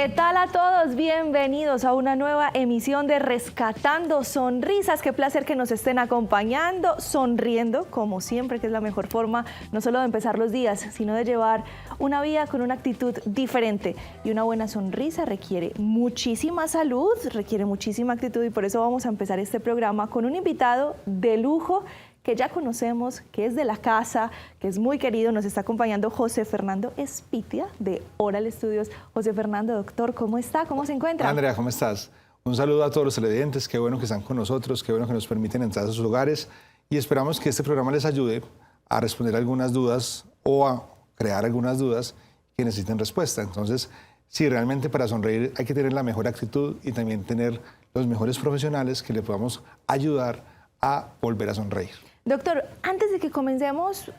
¿Qué tal a todos? Bienvenidos a una nueva emisión de Rescatando Sonrisas. Qué placer que nos estén acompañando, sonriendo, como siempre, que es la mejor forma no solo de empezar los días, sino de llevar una vida con una actitud diferente. Y una buena sonrisa requiere muchísima salud, requiere muchísima actitud, y por eso vamos a empezar este programa con un invitado de lujo que ya conocemos, que es de la casa, que es muy querido. Nos está acompañando José Fernando Espitia de Oral Studios. José Fernando, doctor, ¿cómo está? ¿Cómo se encuentra? Andrea, ¿cómo estás? Un saludo a todos los televidentes, qué bueno que están con nosotros, qué bueno que nos permiten entrar a sus hogares y esperamos que este programa les ayude a responder algunas dudas o a crear algunas dudas que necesiten respuesta. Entonces, sí, realmente para sonreír hay que tener la mejor actitud y también tener los mejores profesionales que le podamos ayudar a volver a sonreír. Doctor, antes de que comencemos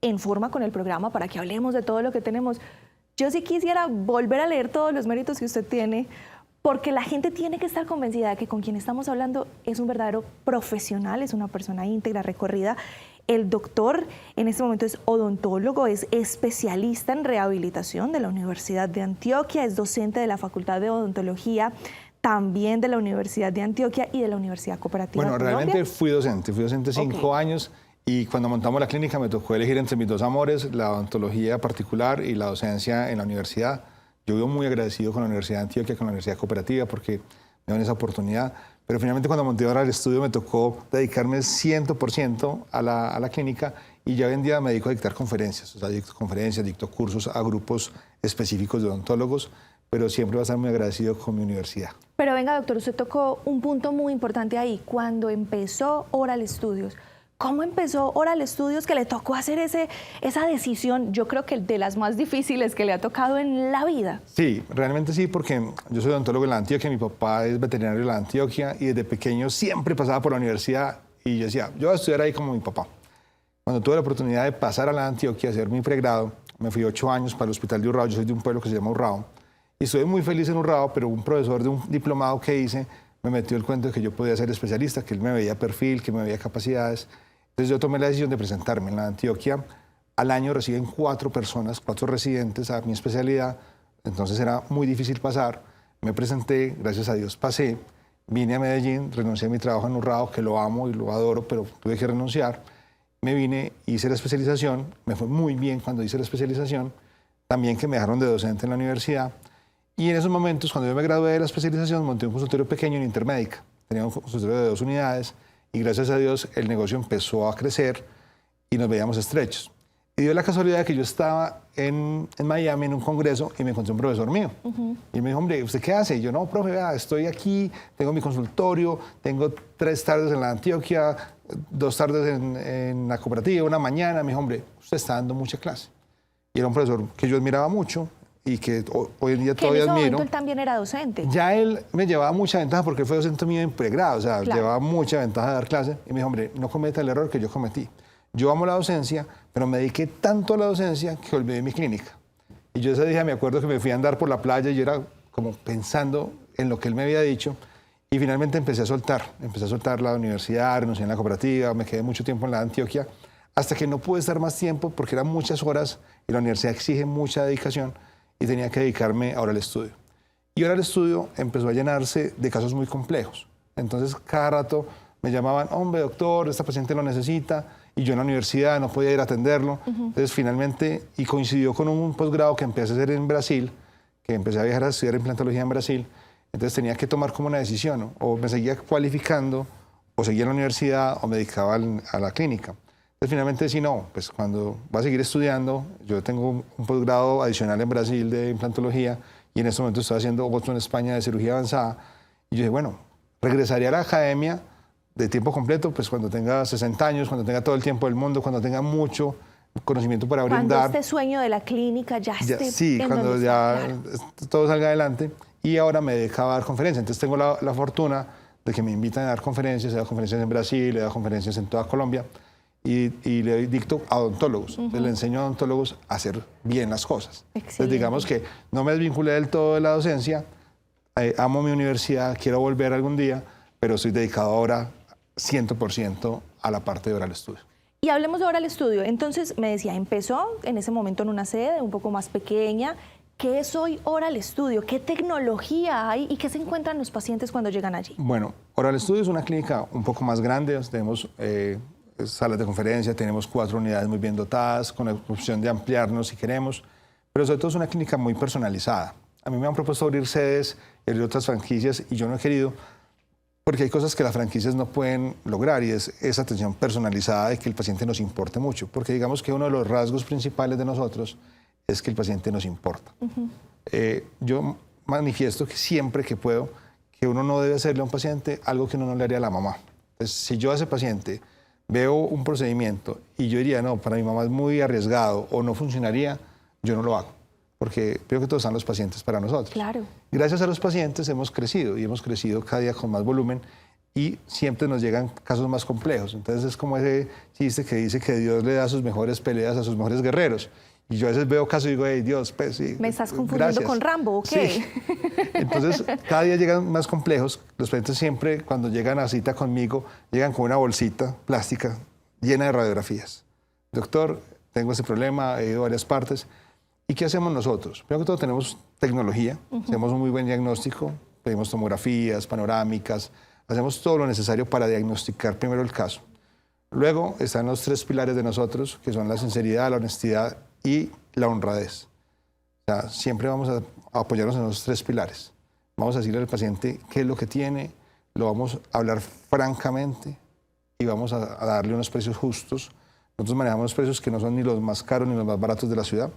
en forma con el programa, para que hablemos de todo lo que tenemos, yo sí quisiera volver a leer todos los méritos que usted tiene, porque la gente tiene que estar convencida de que con quien estamos hablando es un verdadero profesional, es una persona íntegra, recorrida. El doctor en este momento es odontólogo, es especialista en rehabilitación de la Universidad de Antioquia, es docente de la Facultad de Odontología, también de la Universidad de Antioquia y de la Universidad Cooperativa Bueno, Colombia. realmente fui docente 5 años y cuando montamos la clínica me tocó elegir entre mis dos amores, la odontología particular y la docencia en la universidad. Yo vivo muy agradecido con la Universidad de Antioquia, con la Universidad Cooperativa, porque me dieron esa oportunidad. Pero finalmente cuando monté ahora el estudio me tocó dedicarme 100% a la clínica y ya hoy en día me dedico a dictar conferencias. O sea, dicto conferencias, dicto cursos a grupos específicos de odontólogos, pero siempre voy a estar muy agradecido con mi universidad. Pero venga, doctor, usted tocó un punto muy importante ahí. Cuando empezó Oral Studios, ¿cómo empezó Oral Studios que le tocó hacer esa decisión? Yo creo que de las más difíciles que le ha tocado en la vida. Sí, realmente sí, porque yo soy odontólogo en la Antioquia, mi papá es veterinario de la Antioquia y desde pequeño siempre pasaba por la universidad y yo decía, yo voy a estudiar ahí como mi papá. Cuando tuve la oportunidad de pasar a la Antioquia a hacer mi pregrado, me fui 8 años para el hospital de Urrao. Yo soy de un pueblo que se llama Urrao. Y estuve muy feliz en Urrao, pero un profesor de un diplomado que hice me metió el cuento de que yo podía ser especialista, que él me veía perfil, que me veía capacidades. Entonces yo tomé la decisión de presentarme en la Antioquia. Al año reciben 4 personas, 4 residentes a mi especialidad. Entonces era muy difícil pasar. Me presenté, gracias a Dios pasé. Vine a Medellín, renuncié a mi trabajo en Urrao, que lo amo y lo adoro, pero tuve que renunciar. Me vine, hice la especialización. Me fue muy bien cuando hice la especialización. También que me dejaron de docente en la universidad. Y en esos momentos, cuando yo me gradué de la especialización, monté un consultorio pequeño en Intermédica. Tenía un consultorio de 2 unidades y gracias a Dios el negocio empezó a crecer y nos veíamos estrechos. Y dio la casualidad de que yo estaba en Miami en un congreso y me encontré un profesor mío. Y me dijo, hombre, ¿usted qué hace? Y yo, no, profe, vea, estoy aquí, tengo mi consultorio, tengo 3 tardes en la Antioquia, 2 tardes en la cooperativa, una mañana. Me dijo, hombre, usted está dando mucha clase. Y era un profesor que yo admiraba mucho y que hoy en día todavía admiro. En ese momento él también era docente. Ya él me llevaba mucha ventaja porque él fue docente mío en pregrado, o sea, claro, llevaba mucha ventaja de dar clase. Y me dijo, hombre, no cometa el error que yo cometí. Yo amo la docencia, pero me dediqué tanto a la docencia que olvidé mi clínica. Y yo ese día me acuerdo que me fui a andar por la playa y yo era como pensando en lo que él me había dicho. Y finalmente empecé a soltar la universidad, renuncié en la cooperativa, me quedé mucho tiempo en la Antioquia, hasta que no pude estar más tiempo porque eran muchas horas y la universidad exige mucha dedicación. Y tenía que dedicarme a Oral Studio. Y Oral Studio empezó a llenarse de casos muy complejos. Entonces, cada rato me llamaban, hombre, doctor, esta paciente lo necesita, y yo en la universidad no podía ir a atenderlo. Entonces, finalmente, y coincidió con un posgrado que empecé a hacer en Brasil, que empecé a viajar a estudiar implantología en Brasil, entonces tenía que tomar como una decisión, ¿no? O me seguía cualificando, o seguía en la universidad, o me dedicaba a la clínica. Entonces, finalmente, sí, no, pues cuando va a seguir estudiando, yo tengo un posgrado adicional en Brasil de implantología y en este momento estoy haciendo otro en España de cirugía avanzada. Y yo dije, bueno, regresaré a la academia de tiempo completo, pues cuando tenga 60 años, cuando tenga todo el tiempo del mundo, cuando tenga mucho conocimiento para brindar. Cuando este sueño de la clínica ya esté. Sí, cuando ya todo salga adelante. Y ahora me dedico a dar conferencias. Entonces tengo la fortuna de que me invitan a dar conferencias. He dado conferencias en Brasil, he dado conferencias en toda Colombia. Y le dicto a odontólogos, le enseño a odontólogos a hacer bien las cosas. Entonces, digamos que no me desvinculé del todo de la docencia, amo mi universidad, quiero volver algún día, pero estoy dedicado ahora 100% a la parte de Oral Studio. Y hablemos de Oral Studio. Entonces, me decía, empezó en ese momento en una sede un poco más pequeña. ¿Qué es hoy Oral Studio? ¿Qué tecnología hay y qué se encuentran los pacientes cuando llegan allí? Bueno, Oral Studio es una clínica un poco más grande. Tenemos salas de conferencia, tenemos 4 unidades muy bien dotadas, con la opción de ampliarnos si queremos, pero sobre todo es una clínica muy personalizada. A mí me han propuesto abrir sedes y abrir otras franquicias y yo no he querido, porque hay cosas que las franquicias no pueden lograr y es esa atención personalizada de que el paciente nos importe mucho, porque digamos que uno de los rasgos principales de nosotros es que el paciente nos importa. Yo manifiesto que siempre que puedo, que uno no debe hacerle a un paciente algo que uno no le haría a la mamá. Entonces, si yo a ese paciente veo un procedimiento y yo diría, no, para mi mamá es muy arriesgado o no funcionaría, yo no lo hago, porque creo que todos están los pacientes para nosotros. Claro. Gracias a los pacientes hemos crecido y hemos crecido cada día con más volumen y siempre nos llegan casos más complejos. Entonces es como ese chiste que dice que Dios le da sus mejores peleas a sus mejores guerreros. Y yo a veces veo casos y digo, hey, Dios, pues sí. ¿Me estás confundiendo con Rambo o qué? Sí. Entonces, cada día llegan más complejos. Los pacientes siempre, cuando llegan a cita conmigo, llegan con una bolsita plástica llena de radiografías. Doctor, tengo ese problema, he ido a varias partes. ¿Y qué hacemos nosotros? Primero que todo, tenemos tecnología, hacemos un muy buen diagnóstico, pedimos tomografías, panorámicas, hacemos todo lo necesario para diagnosticar primero el caso. Luego están los 3 pilares de nosotros, que son la sinceridad, la honestidad y la honradez. O sea, siempre vamos a apoyarnos en los 3 pilares. Vamos a decirle al paciente qué es lo que tiene, lo vamos a hablar francamente y vamos a darle unos precios justos. Nosotros manejamos los precios que no son ni los más caros ni los más baratos de la ciudad,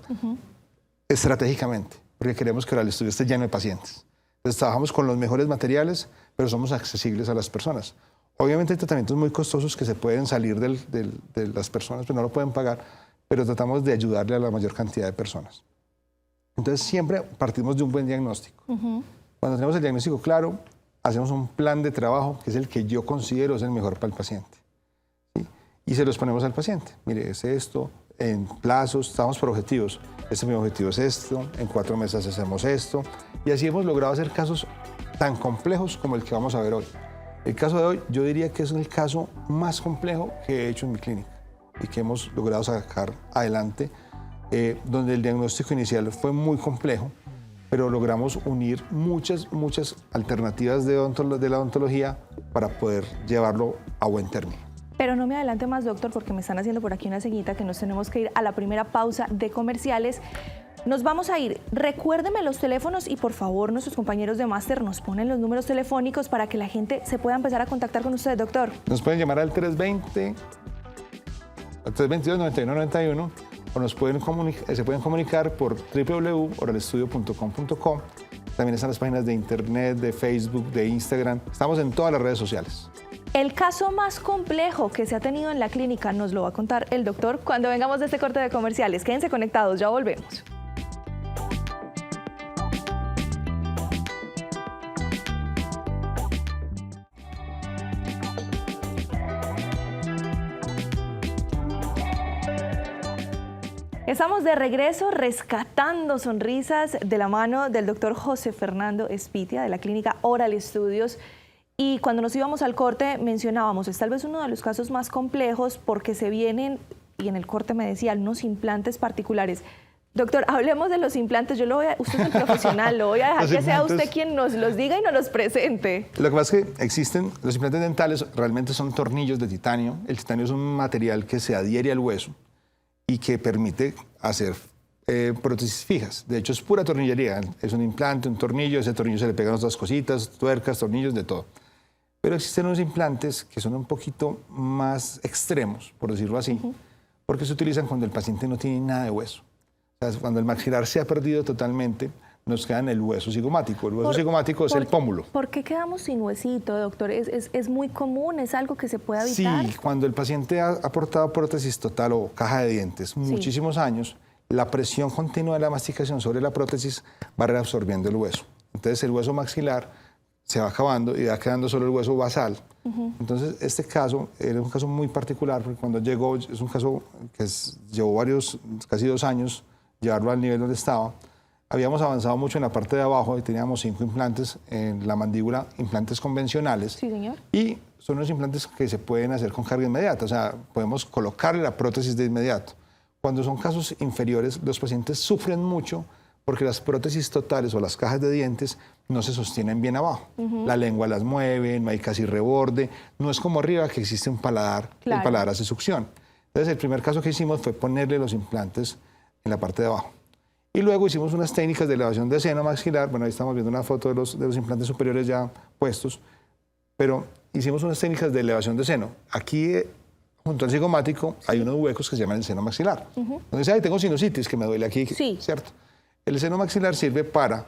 estratégicamente, porque queremos que Oral Studio esté lleno de pacientes. Entonces trabajamos con los mejores materiales, pero somos accesibles a las personas. Obviamente hay tratamientos muy costosos que se pueden salir de las personas, pero no lo pueden pagar, pero tratamos de ayudarle a la mayor cantidad de personas. Entonces siempre partimos de un buen diagnóstico. Cuando tenemos el diagnóstico claro, hacemos un plan de trabajo que es el que yo considero es el mejor para el paciente. ¿Sí? Y se los ponemos al paciente. Mire, es esto, en plazos, estamos por objetivos. Mi objetivo es esto, en 4 meses hacemos esto. Y así hemos logrado hacer casos tan complejos como el que vamos a ver hoy. El caso de hoy yo diría que es el caso más complejo que he hecho en mi clínica y que hemos logrado sacar adelante, donde el diagnóstico inicial fue muy complejo, pero logramos unir muchas alternativas de la odontología para poder llevarlo a buen término. Pero no me adelante más, doctor, porque me están haciendo por aquí una señita que nos tenemos que ir a la primera pausa de comerciales. Nos vamos a ir. Recuérdeme los teléfonos y por favor nuestros compañeros de máster nos ponen los números telefónicos para que la gente se pueda empezar a contactar con usted, doctor. Nos pueden llamar al 322-9191 o se pueden comunicar por www.oralstudio.com.co. También están las páginas de internet, de Facebook, de Instagram. Estamos en todas las redes sociales. El caso más complejo que se ha tenido en la clínica nos lo va a contar el doctor cuando vengamos de este corte de comerciales. Quédense conectados, ya volvemos. Estamos de regreso rescatando sonrisas de la mano del doctor José Fernando Espitia de la clínica Oral Studios. Y cuando nos íbamos al corte mencionábamos, es tal vez uno de los casos más complejos porque se vienen, y en el corte me decía, unos implantes particulares. Doctor, hablemos de los implantes. Usted es el profesional, lo voy a dejar que sea usted quien nos los diga y nos los presente. Lo que pasa es que existen, los implantes dentales realmente son tornillos de titanio. El titanio es un material que se adhiere al hueso y que permite hacer prótesis fijas. De hecho, es pura tornillería. Es un implante, un tornillo, ese tornillo se le pegan otras cositas, tuercas, tornillos, de todo. Pero existen unos implantes que son un poquito más extremos, por decirlo así, porque se utilizan cuando el paciente no tiene nada de hueso. O sea, cuando el maxilar se ha perdido totalmente, nos queda en el hueso cigomático. El hueso cigomático es el pómulo. ¿Por qué quedamos sin huesito, doctor? ¿Es muy común? ¿Es algo que se puede evitar? Sí, cuando el paciente ha portado prótesis total o caja de dientes muchísimos años, la presión continua de la masticación sobre la prótesis va reabsorbiendo el hueso. Entonces el hueso maxilar se va acabando y va quedando solo el hueso basal. Entonces este caso era un caso muy particular porque cuando llegó, es un caso que llevó casi 2 años llevarlo al nivel donde estaba. Habíamos avanzado mucho en la parte de abajo y teníamos 5 implantes en la mandíbula, implantes convencionales. Sí, señor. Y son unos implantes que se pueden hacer con carga inmediata, o sea, podemos colocarle la prótesis de inmediato. Cuando son casos inferiores, los pacientes sufren mucho porque las prótesis totales o las cajas de dientes no se sostienen bien abajo. La lengua las mueve, no hay casi reborde, no es como arriba que existe un paladar, Claro. el paladar hace succión. Entonces el primer caso que hicimos fue ponerle los implantes en la parte de abajo. Y luego hicimos unas técnicas de elevación de seno maxilar. Bueno, ahí estamos viendo una foto de los implantes superiores ya puestos. Pero hicimos unas técnicas de elevación de seno. Aquí, junto al cigomático, hay unos huecos que se llaman el seno maxilar. Entonces, ahí tengo sinusitis, que me duele aquí, Sí. ¿cierto? El seno maxilar sirve para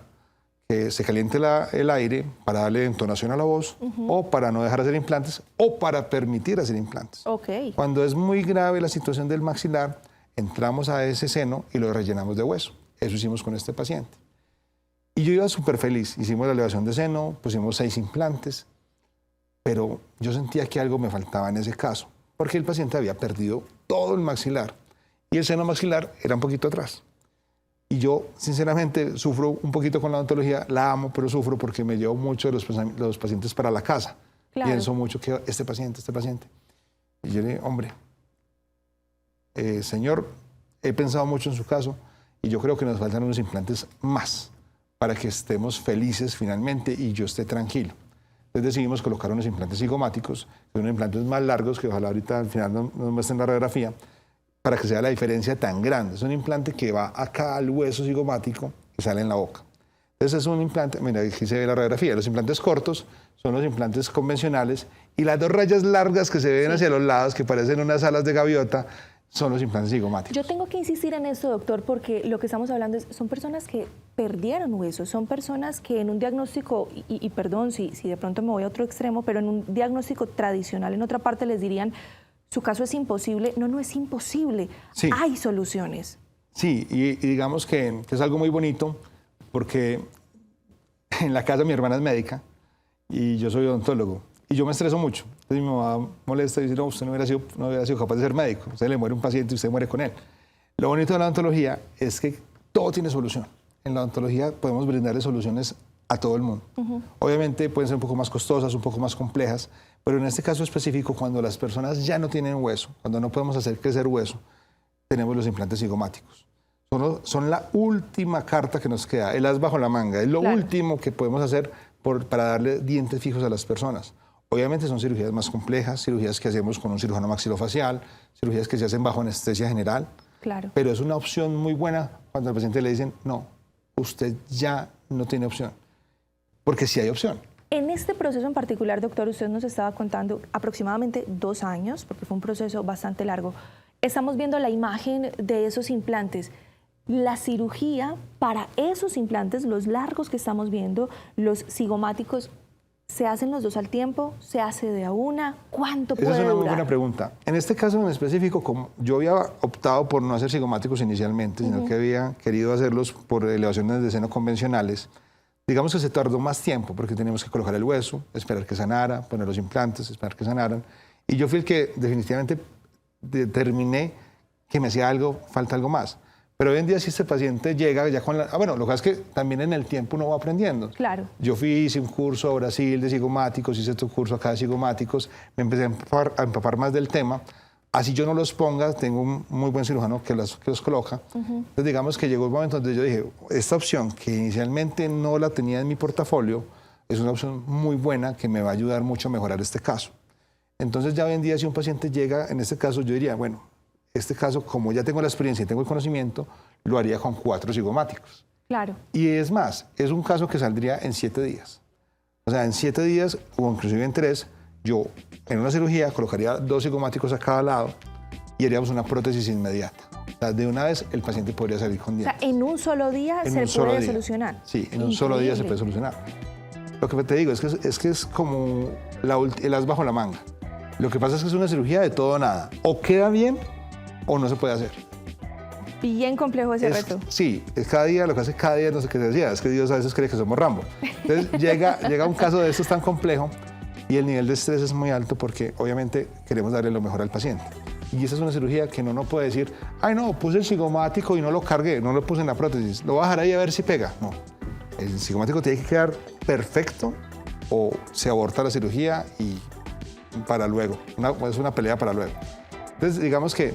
que se caliente el aire, para darle entonación a la voz, o para no dejar hacer implantes, o para permitir hacer implantes. Ok. Cuando es muy grave la situación del maxilar, entramos a ese seno y lo rellenamos de hueso. Eso hicimos con este paciente. Y yo iba súper feliz. Hicimos la elevación de seno, pusimos 6 implantes, pero yo sentía que algo me faltaba en ese caso, porque el paciente había perdido todo el maxilar y el seno maxilar era un poquito atrás. Y yo, sinceramente, sufro un poquito con la odontología, la amo, pero sufro porque me llevo mucho de los pacientes para la casa. Claro. Pienso mucho que este paciente. Y yo le digo, hombre, señor, he pensado mucho en su caso y yo creo que nos faltan unos implantes más para que estemos felices finalmente y yo esté tranquilo. Entonces decidimos colocar unos implantes cigomáticos, que son unos implantes más largos, que ojalá ahorita al final nos muestren la radiografía, para que sea la diferencia tan grande. Es un implante que va acá al hueso cigomático y sale en la boca. Entonces es un implante, mira, aquí se ve la radiografía. Los implantes cortos son los implantes convencionales y las 2 rayas largas que se ven hacia los lados, que parecen unas alas de gaviota, son los implantes cigomáticos. Yo tengo que insistir en esto, doctor, porque lo que estamos hablando son personas que perdieron huesos, son personas que en un diagnóstico, y perdón si de pronto me voy a otro extremo, pero en un diagnóstico tradicional, en otra parte les dirían, su caso es imposible. No es imposible, Sí. hay soluciones. Sí, y digamos que es algo muy bonito, porque en la casa mi hermana es médica y yo soy odontólogo. Y yo me estreso mucho. Entonces mi mamá molesta y dice, no, usted no hubiera sido capaz de ser médico. Usted le muere un paciente y usted muere con él. Lo bonito de la odontología es que todo tiene solución. En la odontología podemos brindarle soluciones a todo el mundo. Obviamente pueden ser un poco más costosas, un poco más complejas, pero en este caso específico, cuando las personas ya no tienen hueso, cuando no podemos hacer crecer hueso, tenemos los implantes cigomáticos. Son la última carta que nos queda, el as bajo la manga. Es lo Claro. último que podemos hacer para darle dientes fijos a las personas. Obviamente son cirugías más complejas, cirugías que hacemos con un cirujano maxilofacial, cirugías que se hacen bajo anestesia general, Claro. pero es una opción muy buena cuando al paciente le dicen, no, usted ya no tiene opción, porque sí hay opción. En este proceso en particular, doctor, usted nos estaba contando aproximadamente 2 años, porque fue un proceso bastante largo. Estamos viendo la imagen de esos implantes. La cirugía para esos implantes, los largos que estamos viendo, los cigomáticos, ¿se hacen los 2 al tiempo? ¿Se hace de a una? ¿Cuánto puede Esa es una muy durar? buena pregunta. En este caso en específico, como yo había optado por no hacer cigomáticos inicialmente, sino que había querido hacerlos por elevaciones de seno convencionales, digamos que se tardó más tiempo porque teníamos que colocar el hueso, esperar que sanara, poner los implantes, esperar que sanaran. Y yo fui el que definitivamente determiné que me hacía algo, falta algo más. Pero hoy en día si este paciente llega ya con la... bueno, lo que pasa es que también en el tiempo uno va aprendiendo. Claro. Yo hice un curso a Brasil de cigomáticos, hice otro curso acá de cigomáticos, me empecé a empapar más del tema. Así yo no los ponga, tengo un muy buen cirujano que los coloca. Entonces digamos que llegó un momento donde yo dije, esta opción que inicialmente no la tenía en mi portafolio, es una opción muy buena que me va a ayudar mucho a mejorar este caso. Entonces ya hoy en día si un paciente llega, en este caso yo diría, bueno, este caso como ya tengo la experiencia y tengo el conocimiento, lo haría con 4 cigomáticos. Claro. Y es más, es un caso que saldría en 7 días. O sea, en 7 días o inclusive en 3, yo en una cirugía colocaría 2 cigomáticos a cada lado y haríamos una prótesis inmediata. O sea, de una vez el paciente podría salir con O sea, dientes. en un solo día En se un solo puede día. solucionar. Sí, en un solo día se puede solucionar. Lo que te digo es que es como el as bajo la manga. Lo que pasa es que es una cirugía de todo o nada. O queda bien o no se puede hacer. Bien complejo ese reto. Sí, es cada día, lo que hace cada día, no sé qué decía, es que Dios a veces cree que somos Rambo. Entonces llega un caso de estos tan complejo y el nivel de estrés es muy alto porque obviamente queremos darle lo mejor al paciente. Y esa es una cirugía que uno no puede decir, ay no, puse el cigomático y no lo cargué, no lo puse en la prótesis, lo voy a dejar ahí a ver si pega. No, el cigomático tiene que quedar perfecto o se aborta la cirugía y para luego, es una pelea para luego. Entonces digamos que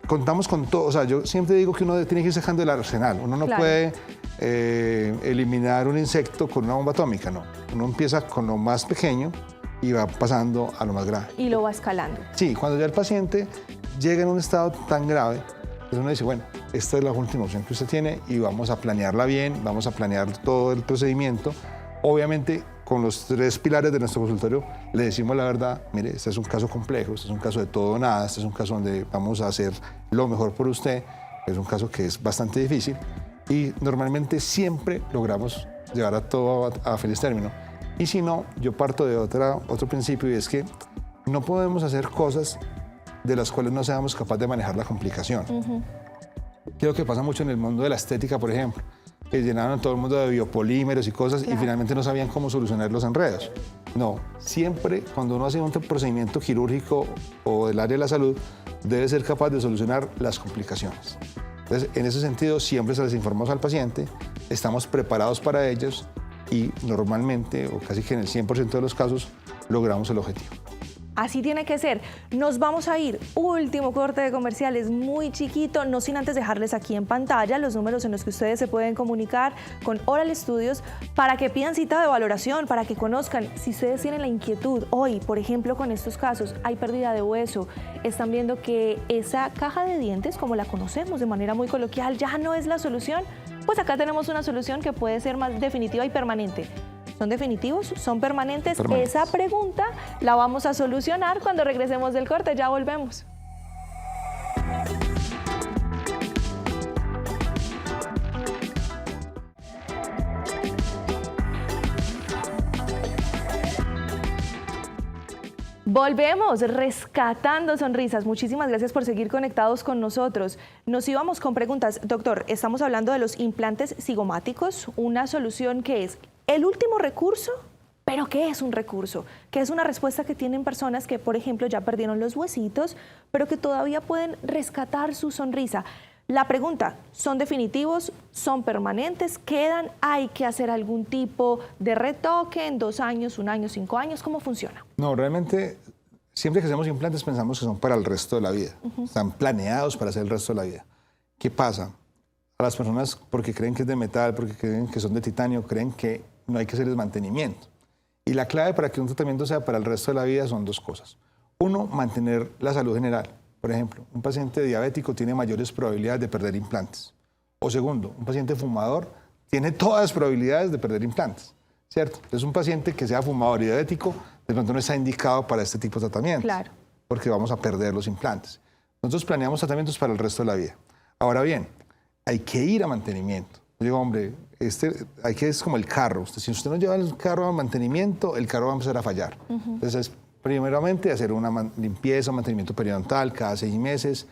contamos con todo, o sea, yo siempre digo que uno tiene que ir sacando el arsenal, uno no Claro. puede eliminar un insecto con una bomba atómica, no. Uno empieza con lo más pequeño y va pasando a lo más grave. Y lo va escalando. Sí, cuando ya el paciente llega en un estado tan grave, pues uno dice, bueno, esta es la última opción que usted tiene y vamos a planearla bien, vamos a planear todo el procedimiento. Obviamente, con los 3 pilares de nuestro consultorio, le decimos la verdad, mire, este es un caso complejo, este es un caso de todo o nada, este es un caso donde vamos a hacer lo mejor por usted, es un caso que es bastante difícil y normalmente siempre logramos llevar a todo a feliz término. Y si no, yo parto de otro principio y es que no podemos hacer cosas de las cuales no seamos capaces de manejar la complicación. Creo que pasa mucho en el mundo de la estética, por ejemplo, que llenaron todo el mundo de biopolímeros y cosas y finalmente no sabían cómo solucionar los enredos. No, siempre cuando uno hace un procedimiento quirúrgico o del área de la salud, debe ser capaz de solucionar las complicaciones. Entonces, en ese sentido, siempre se les informamos al paciente, estamos preparados para ellos y normalmente, o casi que en el 100% de los casos, logramos el objetivo. Así tiene que ser. Nos vamos a ir. Último corte de comerciales muy chiquito, no sin antes dejarles aquí en pantalla los números en los que ustedes se pueden comunicar con Oral Studios para que pidan cita de valoración, para que conozcan si ustedes tienen la inquietud. Hoy, por ejemplo, con estos casos, hay pérdida de hueso. Están viendo que esa caja de dientes, como la conocemos de manera muy coloquial, ya no es la solución. Pues acá tenemos una solución que puede ser más definitiva y permanente. ¿Son definitivos? ¿Son permanentes? Esa pregunta la vamos a solucionar cuando regresemos del corte. Ya volvemos. Volvemos, rescatando sonrisas. Muchísimas gracias por seguir conectados con nosotros. Nos íbamos con preguntas. Doctor, estamos hablando de los implantes cigomáticos, una solución que es el último recurso. ¿Pero qué es un recurso? ¿Qué es una respuesta que tienen personas que, por ejemplo, ya perdieron los huesitos, pero que todavía pueden rescatar su sonrisa? La pregunta, ¿son definitivos? ¿Son permanentes? ¿Quedan? ¿Hay que hacer algún tipo de retoque en 2 años, 1 año, 5 años? ¿Cómo funciona? No, realmente, siempre que hacemos implantes pensamos que son para el resto de la vida. Están planeados para hacer el resto de la vida. ¿Qué pasa? A las personas, porque creen que es de metal, porque creen que son de titanio, creen que no hay que hacerles mantenimiento. Y la clave para que un tratamiento sea para el resto de la vida son 2 cosas. Uno, mantener la salud general. Por ejemplo, un paciente diabético tiene mayores probabilidades de perder implantes. O segundo, un paciente fumador tiene todas las probabilidades de perder implantes, ¿cierto? Entonces, un paciente que sea fumador y diabético, de pronto no está indicado para este tipo de tratamientos. Claro. Porque vamos a perder los implantes. Nosotros planeamos tratamientos para el resto de la vida. Ahora bien, hay que ir a mantenimiento. Yo digo, hombre, es como el carro. Si usted no lleva el carro a mantenimiento, el carro va a empezar a fallar. Entonces, primeramente, hacer una limpieza, un mantenimiento periodontal cada 6 meses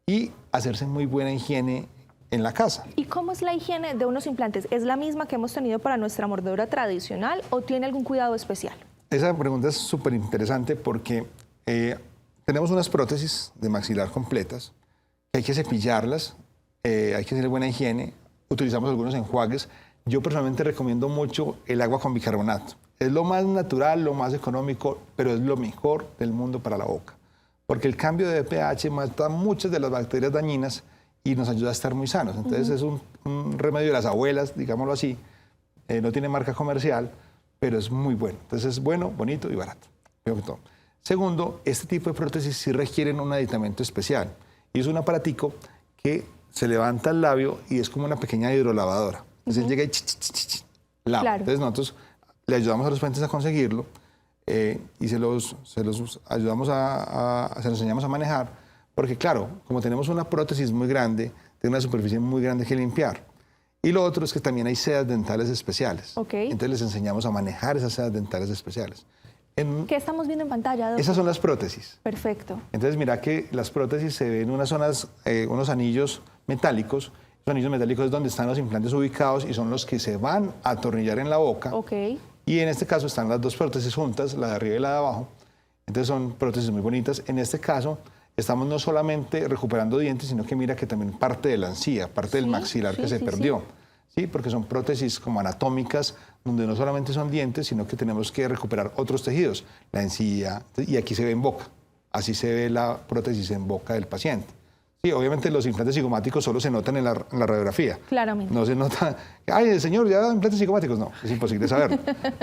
y hacerse muy buena higiene en la casa. ¿Y cómo es la higiene de unos implantes? ¿Es la misma que hemos tenido para nuestra mordedura tradicional o tiene algún cuidado especial? Esa pregunta es súper interesante porque tenemos unas prótesis de maxilar completas que hay que cepillarlas, hay que hacer buena higiene, utilizamos algunos enjuagues. Yo personalmente recomiendo mucho el agua con bicarbonato. Es lo más natural, lo más económico, pero es lo mejor del mundo para la boca. Porque el cambio de pH mata muchas de las bacterias dañinas y nos ayuda a estar muy sanos. Entonces es un remedio de las abuelas, digámoslo así. No tiene marca comercial, pero es muy bueno. Entonces es bueno, bonito y barato. Primero que todo. Segundo, este tipo de prótesis sí requieren un aditamento especial. Y es un aparatico que se levanta el labio y es como una pequeña hidrolavadora. Entonces llega y lava. Claro. Entonces nosotros le ayudamos a los pacientes a conseguirlo y se los ayudamos se los enseñamos a manejar, porque claro, como tenemos una prótesis muy grande, tiene una superficie muy grande que limpiar. Y lo otro es que también hay sedas dentales especiales. Entonces les enseñamos a manejar esas sedas dentales especiales. ¿Qué estamos viendo en pantalla, doctor? Esas son las prótesis. Perfecto. Entonces mira que las prótesis se ven en unas zonas, unos anillos metálicos. Los anillos metálicos es donde están los implantes ubicados y son los que se van a atornillar en la boca. Y en este caso están las 2 prótesis juntas, la de arriba y la de abajo. Entonces son prótesis muy bonitas. En este caso estamos no solamente recuperando dientes, sino que mira que también parte de la encía, parte del maxilar que se perdió. Sí, porque son prótesis como anatómicas, donde no solamente son dientes, sino que tenemos que recuperar otros tejidos, la encía, y aquí se ve en boca. Así se ve la prótesis en boca del paciente. Sí, obviamente los implantes cigomáticos solo se notan en la radiografía. Claramente. No se nota, ay, señor, ya implantes cigomáticos. No, es imposible saberlo.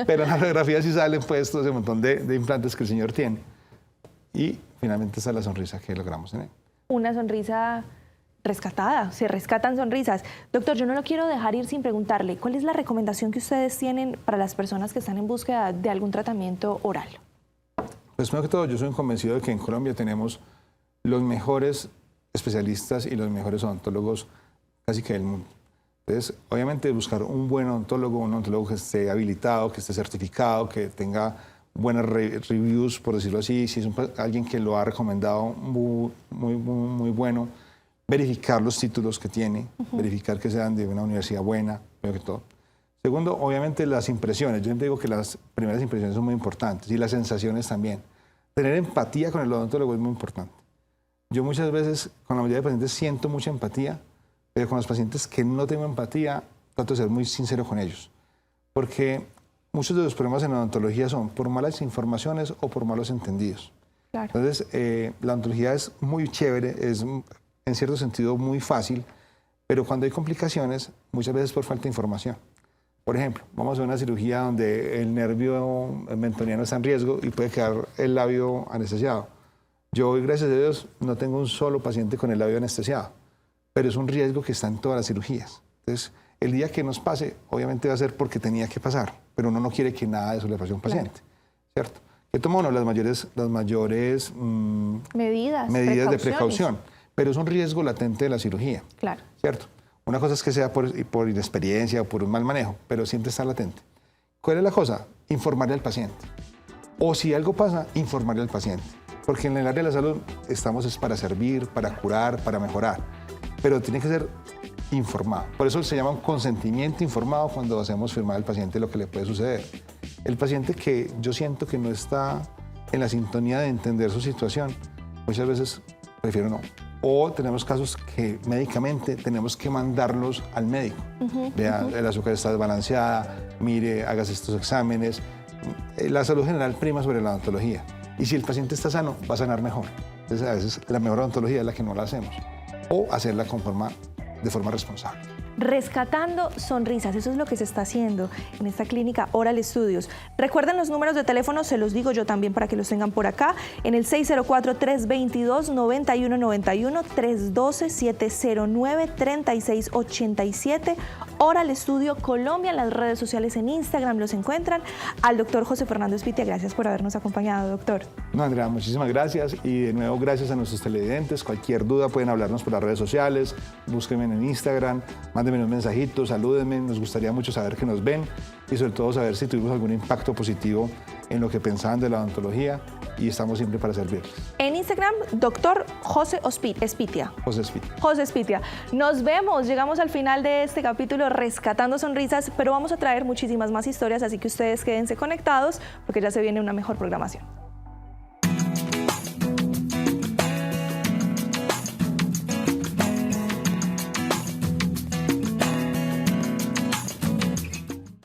Pero en la radiografía sí salen puestos ese montón de implantes que el señor tiene. Y finalmente está la sonrisa que logramos tener. Una sonrisa rescatada, se rescatan sonrisas. Doctor, yo no lo quiero dejar ir sin preguntarle, ¿cuál es la recomendación que ustedes tienen para las personas que están en búsqueda de algún tratamiento oral? Pues primero que todo, yo soy convencido de que en Colombia tenemos los mejores especialistas y los mejores odontólogos casi que del mundo. Entonces, obviamente buscar un buen odontólogo, un odontólogo que esté habilitado, que esté certificado, que tenga buenas reviews, por decirlo así, si es alguien que lo ha recomendado muy bueno, verificar los títulos que tiene, verificar que sean de una universidad buena, primero que todo. Segundo, obviamente las impresiones. Yo siempre digo que las primeras impresiones son muy importantes y las sensaciones también. Tener empatía con el odontólogo es muy importante. Yo muchas veces con la mayoría de pacientes siento mucha empatía, pero con los pacientes que no tengo empatía, trato de ser muy sincero con ellos. Porque muchos de los problemas en la odontología son por malas informaciones o por malos entendidos. Claro. Entonces, la odontología es muy chévere, es en cierto sentido muy fácil, pero cuando hay complicaciones, muchas veces por falta de información. Por ejemplo, vamos a hacer una cirugía donde el nervio mentoniano está en riesgo y puede quedar el labio anestesiado. Yo hoy, gracias a Dios, no tengo un solo paciente con el labio anestesiado, pero es un riesgo que está en todas las cirugías. Entonces, el día que nos pase, obviamente va a ser porque tenía que pasar, pero uno no quiere que nada de eso le pase a un paciente, claro. ¿Cierto? ¿Qué toma uno? Las mayores medidas de precaución, pero es un riesgo latente de la cirugía, claro. ¿Cierto? Una cosa es que sea por inexperiencia o por un mal manejo, pero siempre está latente. ¿Cuál es la cosa? Informarle al paciente. O si algo pasa, informarle al paciente. Porque en el área de la salud estamos es para servir, para curar, para mejorar. Pero tiene que ser informado. Por eso se llama un consentimiento informado cuando hacemos firmar al paciente lo que le puede suceder. El paciente que yo siento que no está en la sintonía de entender su situación, muchas veces prefiero no. O tenemos casos que médicamente tenemos que mandarlos al médico. Vea, el azúcar está desbalanceada, mire, hágase estos exámenes. La salud general prima sobre la odontología. Y si el paciente está sano, va a sanar mejor. Entonces, a veces la mejor odontología es la que no la hacemos. O hacerla de forma responsable. Rescatando sonrisas, eso es lo que se está haciendo en esta clínica Oral Studios. Recuerden los números de teléfono, se los digo yo también para que los tengan por acá, en el 604-322-9191, 312-709-3687, Oral Studio Colombia, en las redes sociales en Instagram los encuentran. Al doctor José Fernando Espitia, gracias por habernos acompañado, doctor. No, Andrea, muchísimas gracias y de nuevo gracias a nuestros televidentes. Cualquier duda pueden hablarnos por las redes sociales, búsquenme en Instagram, mándenme unos mensajitos, salúdenme, nos gustaría mucho saber que nos ven y sobre todo saber si tuvimos algún impacto positivo en lo que pensaban de la odontología y estamos siempre para servirles. En Instagram, doctor José Espitia. José Espitia. José Espitia. Nos vemos, llegamos al final de este capítulo Rescatando Sonrisas, pero vamos a traer muchísimas más historias, así que ustedes quédense conectados porque ya se viene una mejor programación.